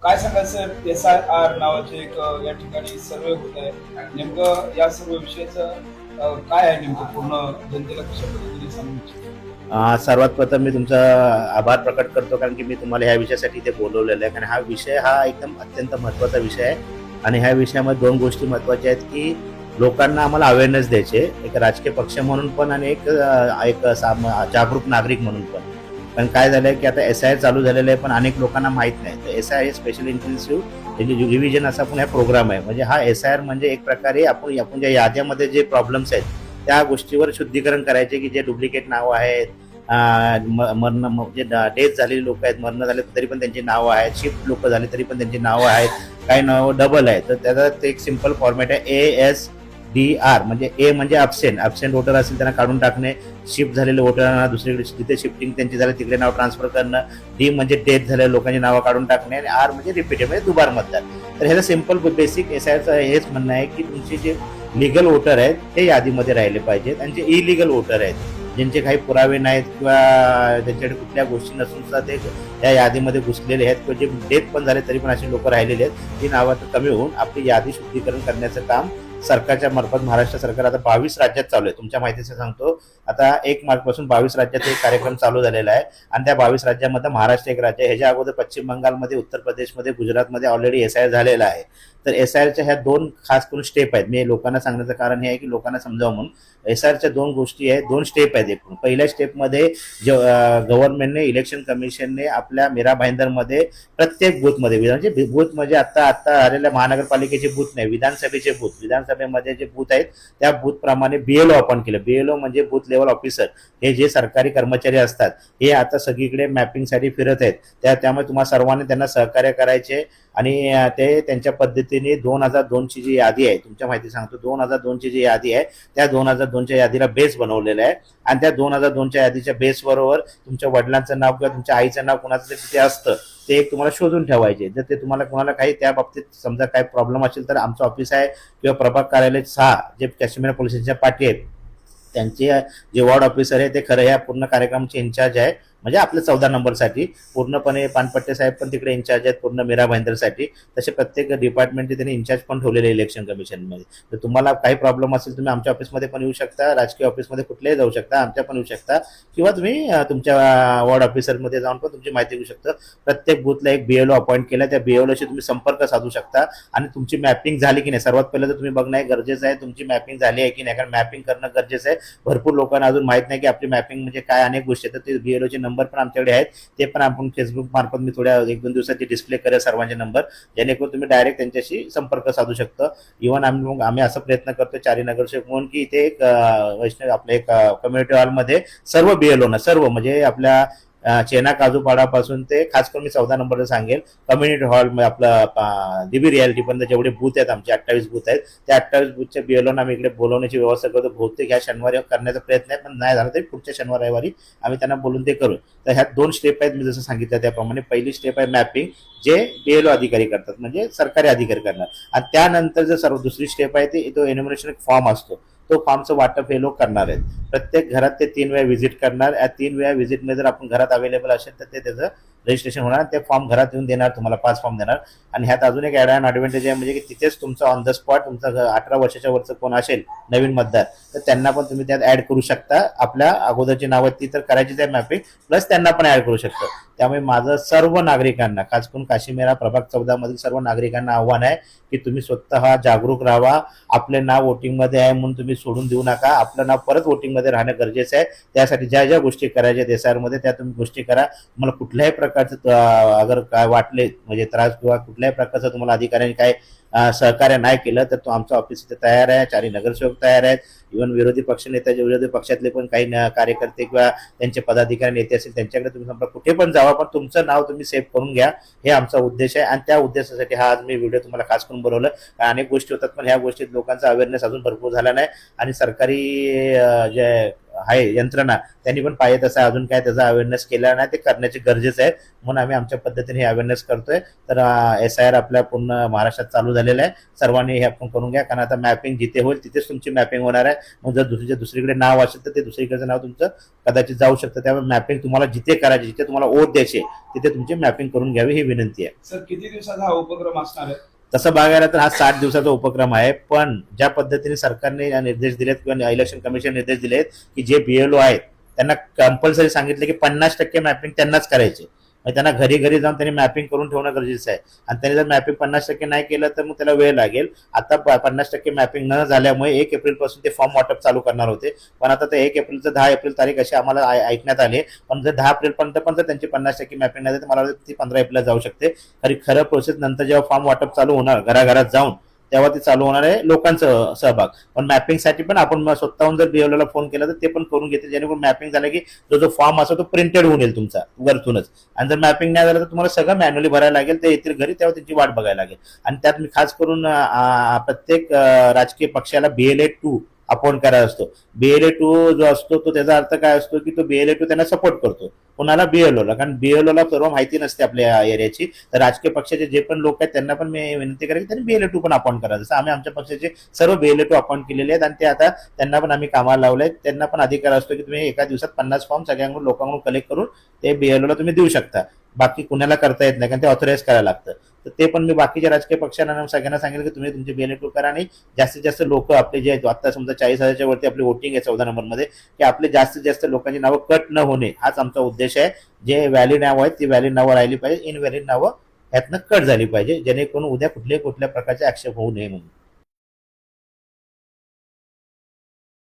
काय सांगाल sir, SIR नावाचे एक या ठिकाणी सर्वे होत आहे. नेमकं या सर्व विषयाचं काय आहे नेमकं पूर्ण जनतेला कशा पद्धतीने सांगू इच्छितो? सर्वात प्रथम मी तुमचा आभार प्रकट करतो, कारण की मी तुम्हाला ह्या विषयासाठी इथे बोलवलेलं आहे. कारण हा विषय हा एकदम अत्यंत महत्त्वाचा विषय आहे आणि ह्या विषयामध्ये दोन गोष्टी महत्त्वाच्या आहेत की लोकांना आम्हाला अवेअरनेस द्यायचे, एक राजकीय पक्ष म्हणून पण आणि एक जागरूक नागरिक म्हणून पण. पण काय झालंय की आता SIR चालू झालेलं आहे, पण अनेक लोकांना माहीत नाही. तर SIR हे स्पेशल इंटेन्सिव्ह रिव्हिजन असा पण हा प्रोग्राम आहे. म्हणजे हा SIR म्हणजे एक प्रकारे आपण ज्या याद्यामध्ये जे प्रॉब्लेम्स आहेत त्या गोष्टीवर शुद्धीकरण करायचे, की जे डुप्लिकेट नावं आहेत, मरण म्हणजे डेथ झालेली लोक आहेत, मरण झाले तरी पण त्यांची नावं आहेत, शिफ्ट लोक झाले तरी पण त्यांची नावं आहेत, काही नावं डबल आहे. तर त्याचा एक सिम्पल फॉर्मॅट आहे ASDR. म्हणजे ए म्हणजे ॲबसेंट वोटर असेल त्यांना काढून टाकणे, शिफ्ट झालेले वोटरांना दुसरीकडे जिथे शिफ्टिंग त्यांची झाली तिकडे नाव ट्रान्सफर करणं, डी म्हणजे डेथ झालेल्या लोकांची नावं काढून टाकणे, आणि आर म्हणजे रिपीटेड म्हणजे दुबार मतदान. तर ह्याचं सिम्पल बेसिक SIRचं हेच म्हणणं आहे की तुमचे जे लिगल वोटर आहेत ते यादीमध्ये राहिले पाहिजेत, आणि जे इलिगल वोटर आहेत ज्यांचे काही पुरावे नाहीत किंवा त्यांच्याकडे कुठल्या गोष्टी नसून सुद्धा ते या यादीमध्ये घुसलेले आहेत किंवा जे डेथ पण झाले तरी पण अशी लोक राहिलेली आहेत, ती नावं कमी होऊन आपली यादी शुद्धीकरण करण्याचं काम सरकारच्या मार्फत महाराष्ट्र सरकार आता 22 राज्यात चालू आहे. तुमच्या माहितीचं सांगतो, आता 1 मार्च पासून 22 राज्यात एक कार्यक्रम चालू झालेला आहे, आणि त्या 22 राज्यामध्ये महाराष्ट्र एक राज्य. ह्याच्या अगोदर पश्चिम बंगालमध्ये, उत्तर प्रदेशमध्ये, गुजरातमध्ये ऑलरेडी SIR झालेला आहे. तर SIRच्या ह्या दोन खास करून स्टेप आहेत. मी लोकांना सांगण्याचं कारण हे आहे की लोकांना समजावं म्हणून. SIRच्या दोन गोष्टी आहेत, दोन स्टेप आहेत. एकूण पहिल्या स्टेपमध्ये गव्हर्नमेंटने, इलेक्शन कमिशनने आपल्या मीरा भाईंदरमध्ये प्रत्येक बूथमध्ये, म्हणजे बूथ म्हणजे आता आलेल्या महानगरपालिकेचे बूथ नाही, विधानसभेचे बूथ, विधानसभेमध्ये जे बूथ आहेत त्या बूथ प्रमाणे BLO आपण केलं. BLO म्हणजे बूथ लेवल ऑफिसर. हे जे सरकारी कर्मचारी असतात हे आता सगळीकडे मॅपिंगसाठी फिरत आहेत. त्यामुळे तुम्हाला सर्वांनी त्यांना सहकार्य करायचे, आणि ते त्यांच्या पद्धतीने 2002ची जी यादी आहे, तुमच्या माहिती सांगतो, 2002ची जी यादी आहे त्या 2002च्या यादीला बेस बनवलेला आहे, आणि त्या 2002च्या यादीच्या बेसबरोबर तुमच्या वडिलांचं नाव किंवा तुमच्या आईचं नाव कुणाचं तरी तिथे असतं, ते एक तुम्हाला शोधून ठेवायचे. जर ते तुम्हाला कोणाला काही त्या बाबतीत समजा काही प्रॉब्लेम असेल तर आमचं ऑफिस आहे किंवा प्रभाग कार्यालय 6 जे काश्मीर पोलीस स्टेशनच्या पाठी आहेत, त्यांचे जे वॉर्ड ऑफिसर आहे ते खरं या पूर्ण कार्यक्रमाचे इन्चार्ज आहे. म्हणजे आपल्या 14 नंबरसाठी पूर्णपणे पानपट्टे साहेब पण तिकडे इन्चार्ज आहेत पूर्ण मीरा भाईंदरसाठी. तसे प्रत्येक डिपार्टमेंटचे त्यांनी इन्चार्ज पण ठेवलेले इलेक्शन कमिशनमध्ये. तर तुम्हाला काही प्रॉब्लेम असेल तुम्ही आमच्या ऑफिसमध्ये पण येऊ शकता, राजकीय ऑफिसमध्ये कुठलेही जाऊ शकता, आमच्या पण येऊ शकता, किंवा तुम्ही तुमच्या वॉर्ड ऑफिसरमध्ये जाऊन पण तुमची माहिती घेऊ शकता. प्रत्येक बूथला एक BLO अपॉइंट केला, त्या BLOशी तुम्ही संपर्क साधू शकता, आणि तुमची मॅपिंग झाली की नाही सर्वात पहिलं तर तुम्ही बघणं हे गरजेचं आहे, तुमची मॅपिंग झाली आहे की नाही. कारण मॅपिंग करणं गरजेचं आहे. भरपूर लोकांना अजून माहित नाही की आपली मॅपिंग म्हणजे काय, अनेक गोष्टी आहेत. ते BLOचे नंबर पण आमच्याकडे आहेत, ते पण आपण फेसबुक मार्फत मी थोड्या 1-2 दिवसात डिस्प्ले करेल सर्वांचे नंबर, जेणेकरून तुम्ही डायरेक्ट त्यांच्याशी संपर्क साधू शकता. इव्हन आम्ही असा प्रयत्न करतो चारी नगरसेवक म्हणून की इथे एक वैष्णव आपल्या एक कम्युनिटी हॉलमध्ये सर्व BLO ना, सर्व म्हणजे आपल्या चेना काजूपाडापासून ते खास करून मी 14 नंबरला सांगेल, कम्युनिटी हॉल आपलं DB रियालिटी पर्यंत जेवढे बूथ आहेत आमचे 28 बूथ आहेत, त्या 28 बूथच्या BLOना आम्ही इकडे बोलवण्याची व्यवस्था करतो. बहुतेक ह्या शनिवारी करण्याचा प्रयत्न आहे, पण नाही झाला तरी पुढच्या शनिवार रविवारी आम्ही त्यांना बोलून ते करू. तर ह्या 2 स्टेप आहेत मी जसं सांगितलं त्याप्रमाणे. पहिली स्टेप आहे मॅपिंग, जे BLO अधिकारी करतात म्हणजे सरकारी अधिकारी करणार, आणि त्यानंतर जर दुसरी स्टेप आहे ते तो एन्युमरेशन फॉर्म असतो, तो फॉर्मचं वाटप हे लोक करणार आहेत. प्रत्येक घरात ते 3 वेळा व्हिजिट करणार. या 3 वेळा व्हिजिटमध्ये जर आपण घरात अवेलेबल असेल तर ते त्याचं रजिस्ट्रेशन होणार, ते फॉर्म घरात येऊन देणार, तुम्हाला 5 फॉर्म देणार. आणि ह्यात अजून एक ॲडव्हान्टेज आहे, म्हणजे की तिथेच तुमचं ऑन द स्पॉट तुमचं 18 वर्षाच्या वरचं कोण असेल नवीन मतदार तर त्यांना पण तुम्ही त्यात ऍड करू शकता. आपल्या अगोदरची नावं ती तर करायचीच आहे मॅपिंग, प्लस त्यांना पण ऍड करू शकतो. त्यामुळे माझं सर्व नागरिकांना, खास करून काशीमेरा प्रभाग 14 मधील सर्व नागरिकांना आव्हान आहे की तुम्ही स्वतः जागरूक राहा. आपले नाव वोटिंगमध्ये आहे म्हणून तुम्ही सोडून देऊ नका. आपलं नाव परत वोटिंगमध्ये राहणं गरजेचं आहे. त्यासाठी ज्या ज्या गोष्टी करायच्या SIR मध्ये त्या तुम्ही गोष्टी करा. तुम्हाला कुठल्याही प्रकारचं अगर काय वाटले म्हणजे त्रास किंवा कुठल्याही प्रकारचं तुम्हाला अधिकाऱ्यांनी काय सहकार्य नाही केलं तर तो आमचा ऑफिस इथे तयार आहे. 4 नगरसेवक तयार आहेत. इव्हन विरोधी पक्षनेते, विरोधी पक्षातले पण काही कार्यकर्ते किंवा त्यांचे पदाधिकारी नेते असतील त्यांच्याकडे तुम्ही संपर्क कुठे पण जावा, पण तुमचं नाव तुम्ही सेव्ह करून घ्या, हे आमचा उद्देश आहे. आणि त्या उद्देशासाठी हा आज मी व्हिडिओ तुम्हाला खास करून बनवलं. अनेक गोष्टी होतात पण ह्या गोष्टीत लोकांचा अवेअरनेस अजून भरपूर झाला नाही, आणि सरकारी जे आहे यंत्रणा त्यांनी पण पाहिजे तसं अजून काय त्याचा अवेअरनेस केला नाही, ते करण्याची गरजेचं आहे. म्हणून आम्ही आमच्या पद्धतीने हे अवेअरनेस करतोय. तर SIR आपल्या पूर्ण महाराष्ट्रात चालू झालेलं आहे. सर्वांनी हे आपण करून घ्या, कारण आता मॅपिंग जिथे होईल तिथेच तुमची मॅपिंग होणार आहे. मग जर दुसरीकडे नाव असेल तर ते दुसरीकडचं नाव तुमचं कदाचित जाऊ शकतं. त्यामुळे मॅपिंग तुम्हाला जिथे करायची, जिथे तुम्हाला ओढ द्यायची तिथे तुमची मॅपिंग करून घ्यावी ही विनंती आहे. सर किती दिवसाचा हा उपक्रम असणार आहे? तसं बघायला तर हा 60 दिवसाचा उपक्रम आहे, पण ज्या पद्धतीने सरकारने निर्देश दिलेत किंवा इलेक्शन कमिशन निर्देश दिलेत की जे BLO आहेत त्यांना कंपल्सरी सांगितले की 50% मॅपिंग त्यांनाच करायचे. म्हणजे त्यांना घरी घरी जाऊन त्यांनी मॅपिंग करून ठेवणं गरजेचं आहे. आणि त्यांनी जर मॅपिंग 50% नाही केलं तर मग त्याला वेळ लागेल. आता 50% मॅपिंग न झाल्यामुळे 1 एप्रिलपासून ते फॉर्म वाटप चालू करणार होते, पण आता ते 1 एप्रिलचं 10 एप्रिल तारीख अशी आम्हाला ऐकण्यात आली. पण जर 10 एप्रिलपर्यंत पण जर त्यांची 50% मॅपिंग नाही तर मला वाटतं ती 15 एप्रिलला जाऊ शकते. खरं प्रोसेस नंतर जेव्हा फॉर्म वाटप चालू होणार घराघरात जाऊन तेव्हा ते चालू होणार आहे लोकांचं सहभाग. पण मॅपिंगसाठी पण आपण स्वतःहून जर BLOला फोन केला तर ते पण करून घेतील, जेणेकरून मॅपिंग झालं की जो फॉर्म असतो तो प्रिंटेड होऊन येईल तुमचा वरतूनच. आणि जर मॅपिंग नाही झालं तर तुम्हाला सगळं मॅन्युअली भरायला लागेल, ते येतील घरी तेव्हा त्यांची वाट बघायला लागेल. आणि त्यात मी खास करून प्रत्येक राजकीय पक्षाला BLA-2 अपॉइंट करायचा असतो. BLA-2 जो असतो तो त्याचा अर्थ काय असतो की तो BLA-2 त्यांना सपोर्ट करतो कोणाला, BLOला. कारण BLOला सर्व माहिती नसते आपल्या एरियाची. तर राजकीय पक्षाचे जे पण लोक आहेत त्यांना पण मी विनंती करेन की त्यांनी BLA-2 पण अपॉइंट करायचं. जसं आम्ही आमच्या पक्षाचे सर्व BLA-2 अपॉइंट केलेले आहेत आणि ते आता त्यांना पण आम्ही कामाला लावले आहेत. त्यांना पण अधिकार असतो की तुम्ही एका दिवसात 50 फॉर्म सगळ्यांकडून लोकांकडून कलेक्ट करून ते BLOला तुम्ही देऊ शकता. बाकी कुणाला करता येत नाही, कारण ते ऑथराईज करायला लागतं. तर ते पण मी बाकीच्या राजकीय पक्षांना सगळ्यांना सांगितलं की तुम्ही तुमचे BLA-2 करा आणि जास्तीत जास्त लोक आपले जे आहेत, आता समजा 40,000च्या वरती आपली वोटिंग आहे 14 नंबरमध्ये, की आपले जास्तीत जास्त लोकांची नावं कट न होणे हाच आमचा उद्देश आहे. जे व्हॅलिड नावं आहेत ती व्हॅलिड नावं राहिली पाहिजे, इनव्हॅलिड नावं ह्यातनं कट झाली पाहिजे, जेणेकरून उद्या कुठल्या प्रकारचे आक्षेप होऊ नये म्हणून.